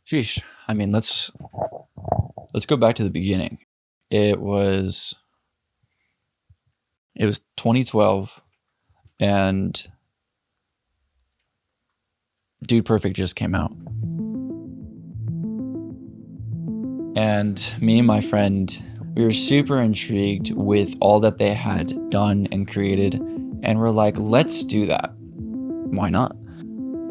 Sheesh. I mean, let's go back to the beginning. It was 2012, and Dude Perfect just came out. And me and my friend, we were super intrigued with all that they had done and created, and we're like, let's do that. Why not?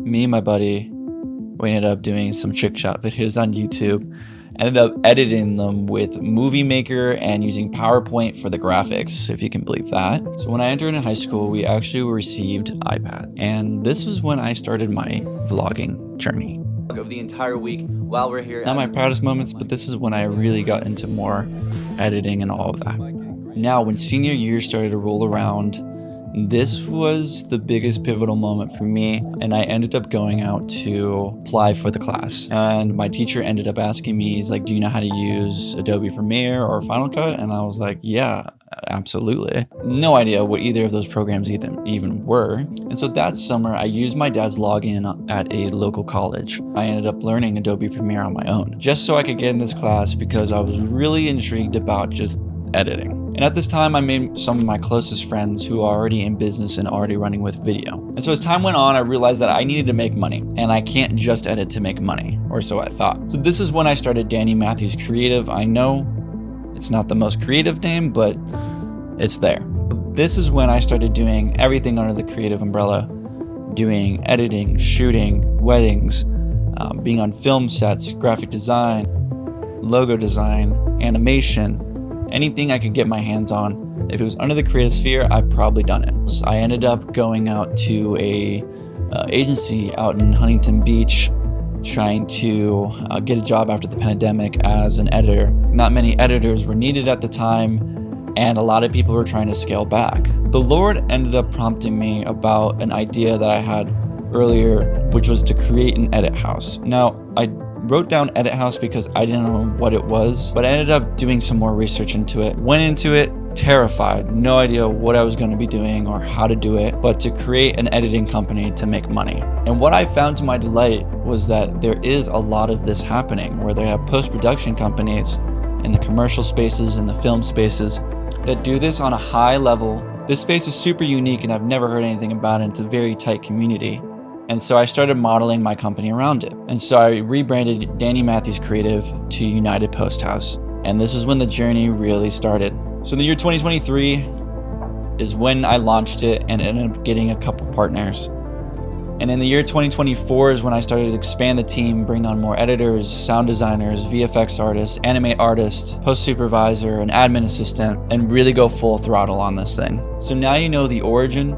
Me and my buddy, we ended up doing some trick shot videos on YouTube, ended up editing them with Movie Maker and using PowerPoint for the graphics, if you can believe that. So when I entered in high school, we actually received iPad, and this was when I started my vlogging journey. Of the entire week while we're here. Not my proudest moments, but this is when I really got into more editing and all of that. Now, when senior year started to roll around, this was the biggest pivotal moment for me, and I ended up going out to apply for the class. And my teacher ended up asking me, he's like, do you know how to use Adobe Premiere or Final Cut? And I was like, yeah, absolutely. No idea what either of those programs even were. And so that summer, I used my dad's login at a local college. I ended up learning Adobe Premiere on my own, just so I could get in this class because I was really intrigued about just editing. And at this time, I made some of my closest friends who are already in business and already running with video. And so as time went on, I realized that I needed to make money, and I can't just edit to make money, or so I thought. So this is when I started Danny Matthews Creative. I know it's not the most creative name, but it's there. This is when I started doing everything under the creative umbrella, doing editing, shooting, weddings, being on film sets, graphic design, logo design, animation, anything I could get my hands on. If it was under the creative sphere, I've probably done it. So I ended up going out to a agency out in Huntington Beach, trying to get a job after the pandemic as an editor. Not many editors were needed at the time, and a lot of people were trying to scale back. The Lord ended up prompting me about an idea that I had earlier, which was to create an edit house. Now, I wrote down edit house because I didn't know what it was, but I ended up doing some more research into it. Went into it terrified, no idea what I was going to be doing or how to do it, but to create an editing company to make money. And what I found to my delight was that there is a lot of this happening, where they have post-production companies in the commercial spaces and the film spaces that do this on a high level. This space is super unique and I've never heard anything about it. It's a very tight community. And so I started modeling my company around it. And so I rebranded Danny Matthews Creative to United Post House. And this is when the journey really started. So the year 2023 is when I launched it and ended up getting a couple partners. And in the year 2024 is when I started to expand the team, bring on more editors, sound designers, VFX artists, animate artists, post supervisor, an admin assistant, and really go full throttle on this thing. So now you know the origin,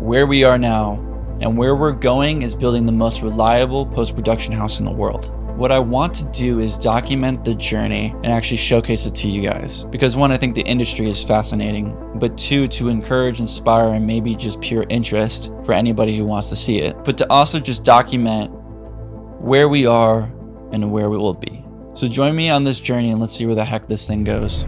where we are now, and where we're going is building the most reliable post-production house in the world. What I want to do is document the journey and actually showcase it to you guys. Because one, I think the industry is fascinating, but two, to encourage, inspire, and maybe just pure interest for anybody who wants to see it. But to also just document where we are and where we will be. So join me on this journey and let's see where the heck this thing goes.